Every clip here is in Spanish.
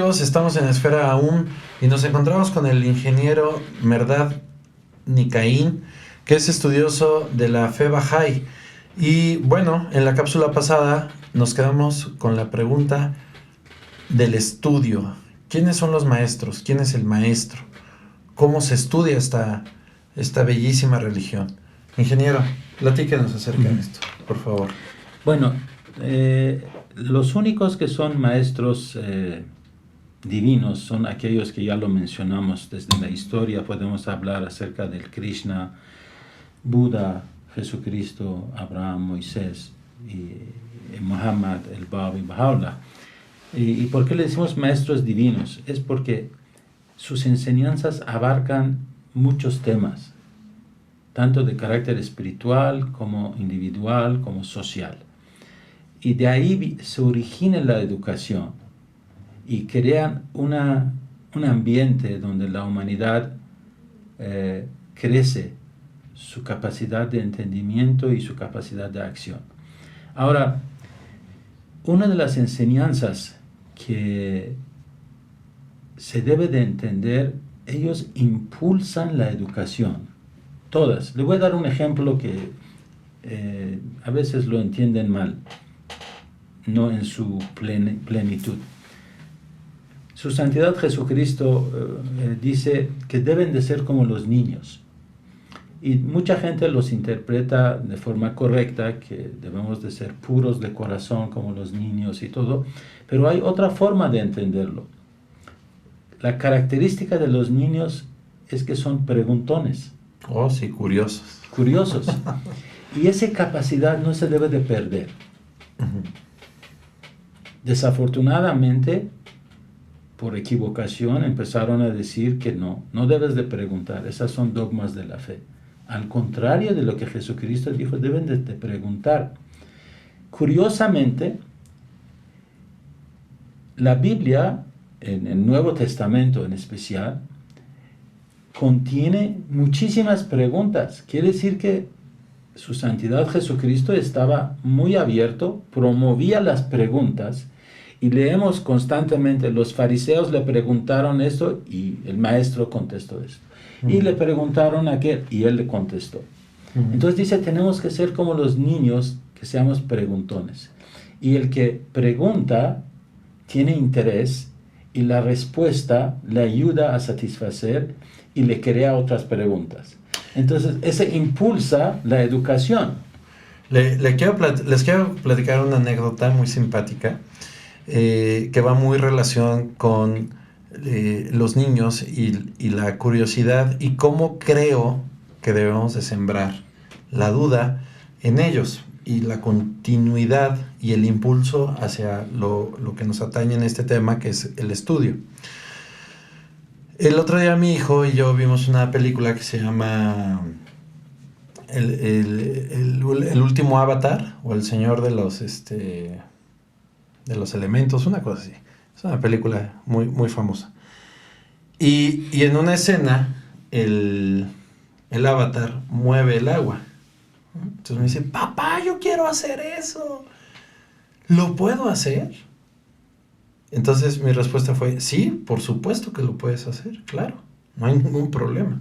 amigos? Estamos en Esfera aún y nos encontramos con el ingeniero Mehrdad Nikaim, que es estudioso de la fe Bahá'í. Y bueno, en la cápsula pasada nos quedamos con la pregunta del estudio. ¿Quiénes son los maestros? ¿Quién es el maestro? ¿Cómo se estudia esta bellísima religión? Ingeniero, platíquenos acerca de esto, por favor. Bueno, los únicos que son maestros divinos son aquellos que ya lo mencionamos desde la historia. Podemos hablar acerca del Krishna, Buda, Jesucristo, Abraham, Moisés y Muhammad, el Bab y Baha'u'lláh. ¿Y por qué le decimos maestros divinos? Es porque sus enseñanzas abarcan muchos temas, tanto de carácter espiritual como individual, como social. Y de ahí se origina la educación y crean un ambiente donde la humanidad crece su capacidad de entendimiento y su capacidad de acción. Ahora, una de las enseñanzas que se debe de entender, ellos impulsan la educación, todas. Le voy a dar un ejemplo que a veces lo entienden mal, no en su plenitud. Su Santidad Jesucristo dice que deben de ser como los niños. Y mucha gente los interpreta de forma correcta, que debemos de ser puros de corazón como los niños y todo, pero hay otra forma de entenderlo. La característica de los niños es que son preguntones. Oh, sí, curiosos. Curiosos. Y esa capacidad no se debe de perder. Desafortunadamente, por equivocación, empezaron a decir que no debes de preguntar. Esas son dogmas de la fe. Al contrario de lo que Jesucristo dijo, deben de preguntar. Curiosamente, la Biblia, en el Nuevo Testamento en especial, contiene muchísimas preguntas. Quiere decir que su Santidad Jesucristo estaba muy abierto, promovía las preguntas, y leemos constantemente, los fariseos le preguntaron esto y el maestro contestó esto. Y le preguntaron a aquel y él le contestó. Entonces dice, tenemos que ser como los niños, que seamos preguntones. Y el que pregunta tiene interés y la respuesta le ayuda a satisfacer y le crea otras preguntas. Entonces, ese impulsa la educación. Les quiero platicar una anécdota muy simpática que va muy en relación con los niños y la curiosidad y cómo creo que debemos de sembrar la duda en ellos y la continuidad y el impulso hacia lo que nos atañe en este tema, que es el estudio. El otro día mi hijo y yo vimos una película que se llama el último Avatar, o El Señor de los Elementos, una cosa así. Es una película muy, muy famosa. Y en una escena el avatar mueve el agua. Entonces me dice, papá, yo quiero hacer eso. ¿Lo puedo hacer? Entonces mi respuesta fue, sí, por supuesto que lo puedes hacer, claro, no hay ningún problema.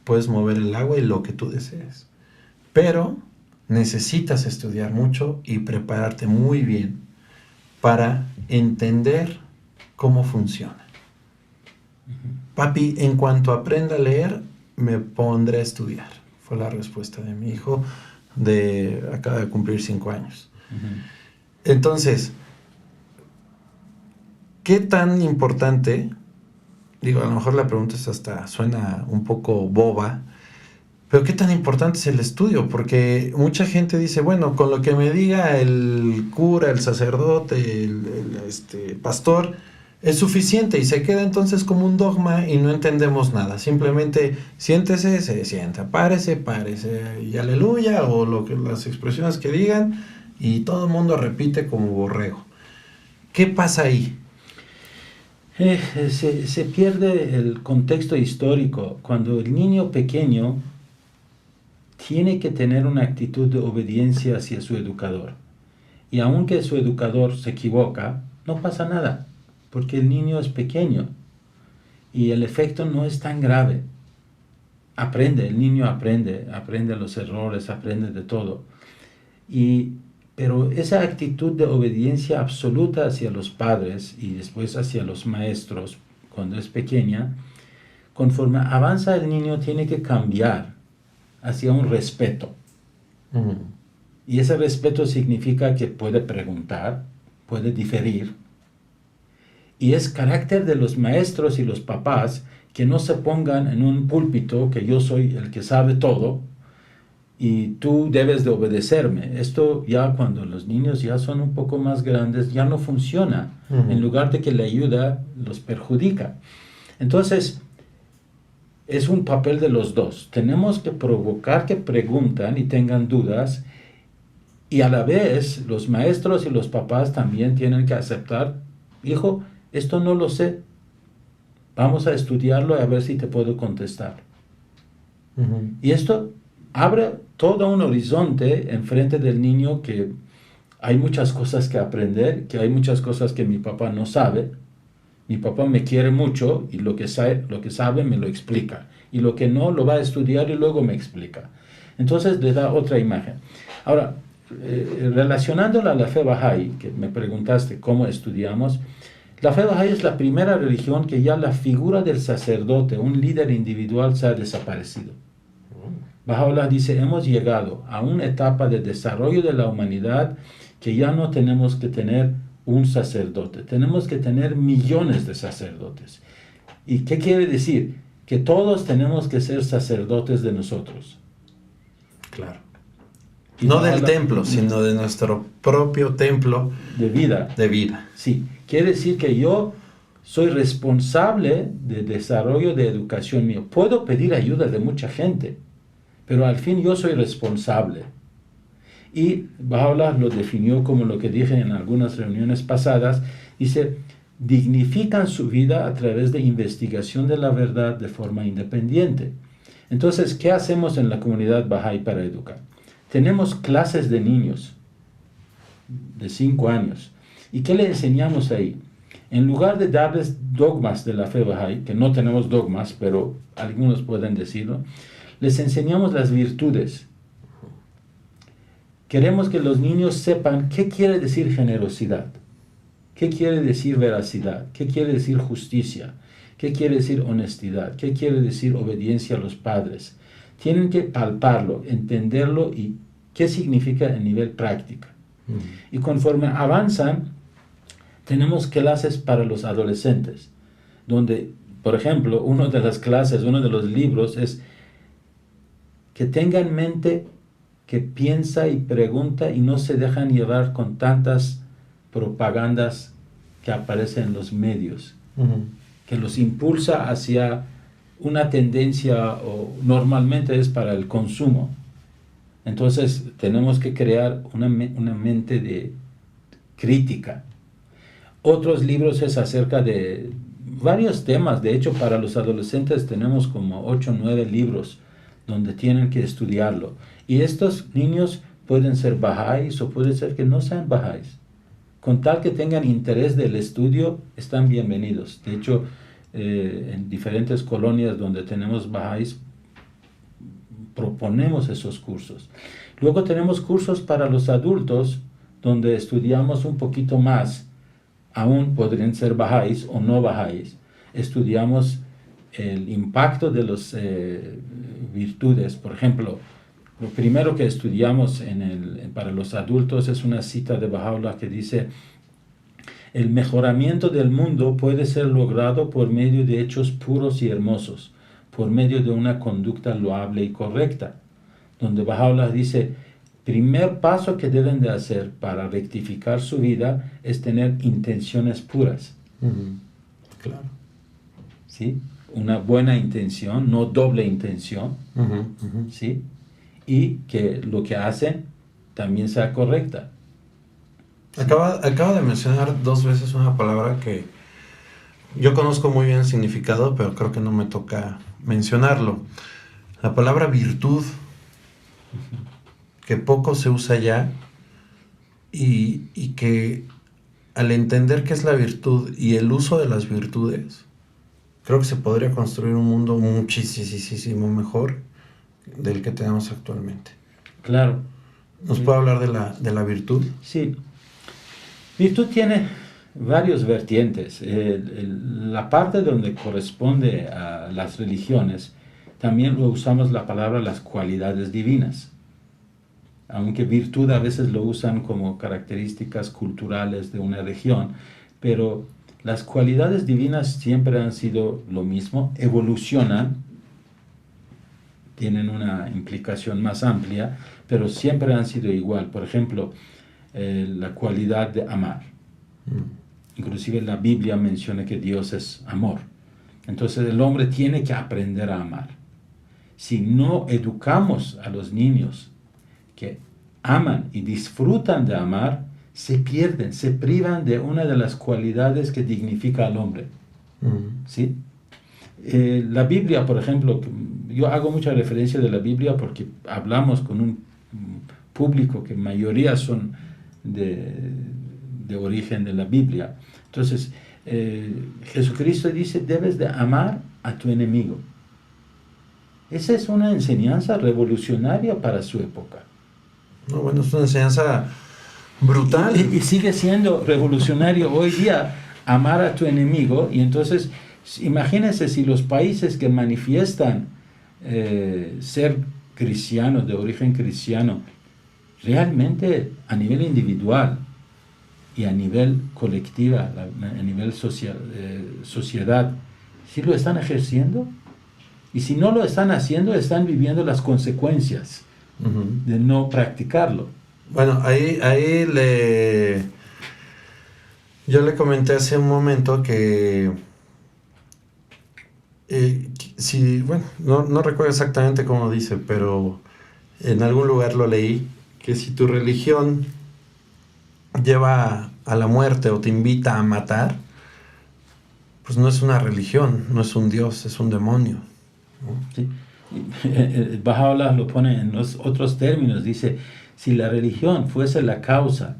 Puedes mover el agua y lo que tú desees. Pero necesitas estudiar mucho y prepararte muy bien para entender cómo funciona. Papi, en cuanto aprenda a leer, me pondré a estudiar. Fue la respuesta de mi hijo, acaba de cumplir 5 años. Entonces, ¿qué tan importante? Digo, a lo mejor la pregunta suena un poco boba, pero ¿qué tan importante es el estudio? Porque mucha gente dice, bueno, con lo que me diga el cura, el sacerdote, el pastor, es suficiente, y se queda entonces como un dogma y no entendemos nada. Simplemente siéntese, se sienta, párese y aleluya, o las expresiones que digan, y todo el mundo repite como borrego. ¿Qué pasa ahí? Se pierde el contexto histórico. Cuando el niño pequeño tiene que tener una actitud de obediencia hacia su educador, y aunque su educador se equivoca, no pasa nada, porque el niño es pequeño y el efecto no es tan grave. El niño aprende los errores, aprende de todo. Pero esa actitud de obediencia absoluta hacia los padres y después hacia los maestros cuando es pequeña, conforme avanza el niño tiene que cambiar hacia un respeto. Y ese respeto significa que puede preguntar, puede diferir. Y es carácter de los maestros y los papás que no se pongan en un púlpito que yo soy el que sabe todo y tú debes de obedecerme. Esto ya cuando los niños ya son un poco más grandes ya no funciona. En lugar de que le ayuda, los perjudica. Entonces, es un papel de los dos. Tenemos que provocar que preguntan y tengan dudas, y a la vez los maestros y los papás también tienen que aceptar, hijo, esto no lo sé, vamos a estudiarlo y a ver si te puedo contestar. Y esto abre todo un horizonte enfrente del niño, que hay muchas cosas que aprender, que hay muchas cosas que mi papá no sabe. Mi papá me quiere mucho y lo que sabe me lo explica. Y lo que no, lo va a estudiar y luego me explica. Entonces le da otra imagen. Ahora, relacionándola a la fe Bahá'í, que me preguntaste cómo estudiamos, la fe Bahá'í es la primera religión que ya la figura del sacerdote, un líder individual, se ha desaparecido. Baha'u'lláh dice, hemos llegado a una etapa de desarrollo de la humanidad que ya no tenemos que tener un sacerdote, tenemos que tener millones de sacerdotes. ¿Y qué quiere decir? Que todos tenemos que ser sacerdotes de nosotros. Claro. Y no del templo, sino de nuestro propio templo de vida. De vida. Sí, quiere decir que yo soy responsable del desarrollo de educación mío. Puedo pedir ayuda de mucha gente, pero al fin yo soy responsable. Y Baha'u'lláh lo definió como lo que dije en algunas reuniones pasadas. Dice, dignifican su vida a través de investigación de la verdad de forma independiente. Entonces, ¿qué hacemos en la comunidad Bahá'í para educar? Tenemos clases de niños de 5 años. ¿Y qué le enseñamos ahí? En lugar de darles dogmas de la fe Bahá'í, que no tenemos dogmas, pero algunos pueden decirlo, les enseñamos las virtudes. Queremos que los niños sepan qué quiere decir generosidad, qué quiere decir veracidad, qué quiere decir justicia, qué quiere decir honestidad, qué quiere decir obediencia a los padres. Tienen que palparlo, entenderlo y qué significa a nivel práctico. Y conforme avanzan, tenemos clases para los adolescentes, donde, por ejemplo, una de las clases, uno de los libros es que tengan en mente que piensa y pregunta y no se dejan llevar con tantas propagandas que aparecen en los medios, que los impulsa hacia una tendencia, o normalmente es para el consumo. Entonces tenemos que crear una mente de crítica. Otros libros es acerca de varios temas. De hecho, para los adolescentes tenemos como 8 o 9 libros donde tienen que estudiarlo. Y estos niños pueden ser bahá'ís o puede ser que no sean bahá'ís. Con tal que tengan interés del estudio, están bienvenidos. De hecho, en diferentes colonias donde tenemos bahá'ís, proponemos esos cursos. Luego tenemos cursos para los adultos, donde estudiamos un poquito más. Aún podrían ser bahá'ís o no bahá'ís. Estudiamos el impacto de las virtudes. Por ejemplo, lo primero que estudiamos para los adultos es una cita de Baha'u'lláh que dice: el mejoramiento del mundo puede ser logrado por medio de hechos puros y hermosos, por medio de una conducta loable y correcta. Donde Baha'u'lláh dice, primer paso que deben de hacer para rectificar su vida es tener intenciones puras. Claro. ¿Sí? Una buena intención, no doble intención. ¿Sí? Y que lo que hacen también sea correcta. Acaba de mencionar 2 veces una palabra que yo conozco muy bien el significado, pero creo que no me toca mencionarlo. La palabra virtud, que poco se usa ya y que al entender qué es la virtud y el uso de las virtudes, creo que se podría construir un mundo muchísimo mejor del que tenemos actualmente. Claro. ¿Nos puede hablar de la virtud? Sí. Virtud tiene varios vertientes. La parte donde corresponde a las religiones, también lo usamos la palabra las cualidades divinas. Aunque virtud a veces lo usan como características culturales de una región, pero las cualidades divinas siempre han sido lo mismo, evolucionan, tienen una implicación más amplia, pero siempre han sido igual. Por ejemplo, la cualidad de amar. Inclusive la Biblia menciona que Dios es amor. Entonces el hombre tiene que aprender a amar. Si no educamos a los niños que aman y disfrutan de amar, se pierden, se privan de una de las cualidades que dignifica al hombre. ¿Sí? La Biblia, por ejemplo, yo hago mucha referencia de la Biblia porque hablamos con un público que mayoría son de origen de la Biblia. Entonces, Jesucristo dice, debes de amar a tu enemigo. Esa es una enseñanza revolucionaria para su época. No, bueno, es una enseñanza brutal. Y sigue siendo revolucionario hoy día amar a tu enemigo. Y entonces, imagínense si los países que manifiestan ser cristianos, de origen cristiano, realmente a nivel individual y a nivel colectiva, a nivel sociedad, ¿sí lo están ejerciendo? Y si no lo están haciendo, están viviendo las consecuencias de no practicarlo. Bueno, yo le comenté hace un momento que no recuerdo exactamente cómo dice, pero en algún lugar lo leí, que si tu religión lleva a la muerte o te invita a matar, pues no es una religión, no es un Dios, es un demonio, ¿no? Sí. Baha'u'lláh lo pone en los otros términos, dice, si la religión fuese la causa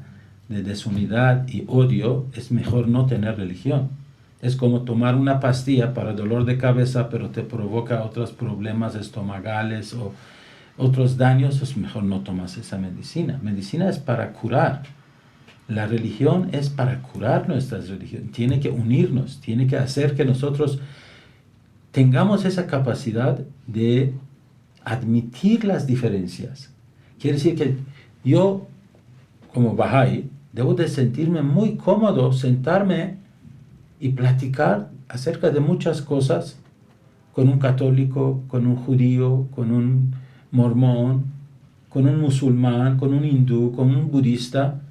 de desunidad y odio, es mejor no tener religión. Es como tomar una pastilla para dolor de cabeza, pero te provoca otros problemas estomacales o otros daños, es mejor no tomas esa medicina. Medicina es para curar. La religión es para curar nuestras religiones. Tiene que unirnos, tiene que hacer que nosotros tengamos esa capacidad de admitir las diferencias. Quiere decir que yo, como Bahá'í, debo de sentirme muy cómodo, sentarme y platicar acerca de muchas cosas con un católico, con un judío, con un mormón, con un musulmán, con un hindú, con un budista,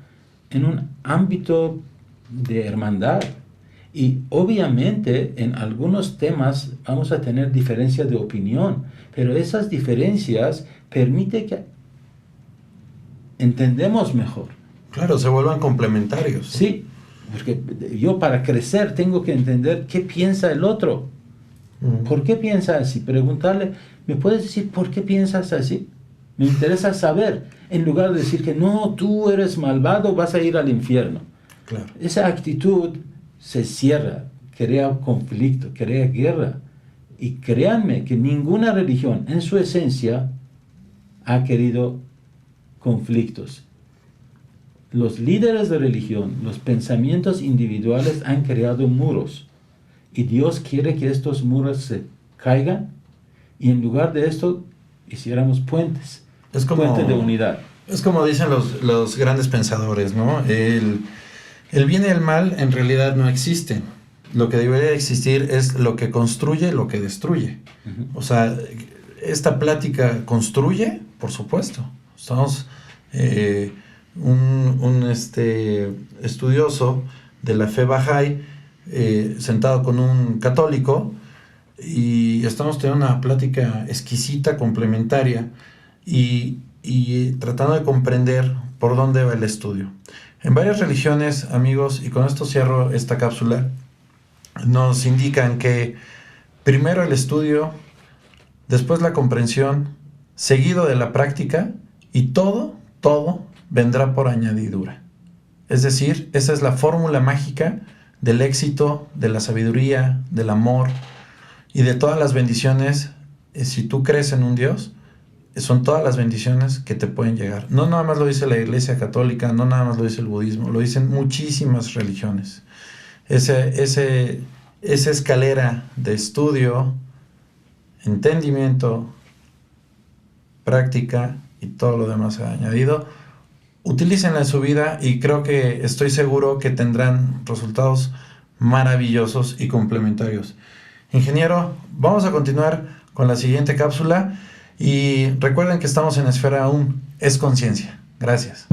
en un ámbito de hermandad. Y obviamente en algunos temas vamos a tener diferencias de opinión, pero esas diferencias permiten que entendemos mejor. Claro, se vuelvan complementarios. Sí, porque yo para crecer tengo que entender qué piensa el otro. ¿Por qué piensa así? Preguntarle, ¿me puedes decir por qué piensas así? Me interesa saber, en lugar de decir que no, tú eres malvado, vas a ir al infierno. Claro. Esa actitud se cierra, crea conflicto, crea guerra. Y créanme que ninguna religión en su esencia ha querido conflictos. Los líderes de religión, los pensamientos individuales han creado muros. Y Dios quiere que estos muros se caigan y en lugar de esto hiciéramos puentes. Puentes de unidad. Es como dicen los grandes pensadores, ¿no? El bien y el mal en realidad no existen. Lo que debería existir es lo que construye, lo que destruye. O sea, esta plática construye, por supuesto. Estamos un estudioso de la fe Bahá'í sentado con un católico y estamos teniendo una plática exquisita, complementaria y tratando de comprender por dónde va el estudio. En varias religiones, amigos, y con esto cierro esta cápsula, nos indican que primero el estudio, después la comprensión, seguido de la práctica, y todo vendrá por añadidura. Es decir, esa es la fórmula mágica del éxito, de la sabiduría, del amor y de todas las bendiciones. Si tú crees en un Dios, son todas las bendiciones que te pueden llegar. No nada más lo dice la Iglesia Católica, no nada más lo dice el budismo, lo dicen muchísimas religiones. Esa escalera de estudio, entendimiento, práctica y todo lo demás añadido, utilícenla en su vida y estoy seguro que tendrán resultados maravillosos y complementarios. Ingeniero, vamos a continuar con la siguiente cápsula y recuerden que estamos en Esfera Aum, es conciencia. Gracias.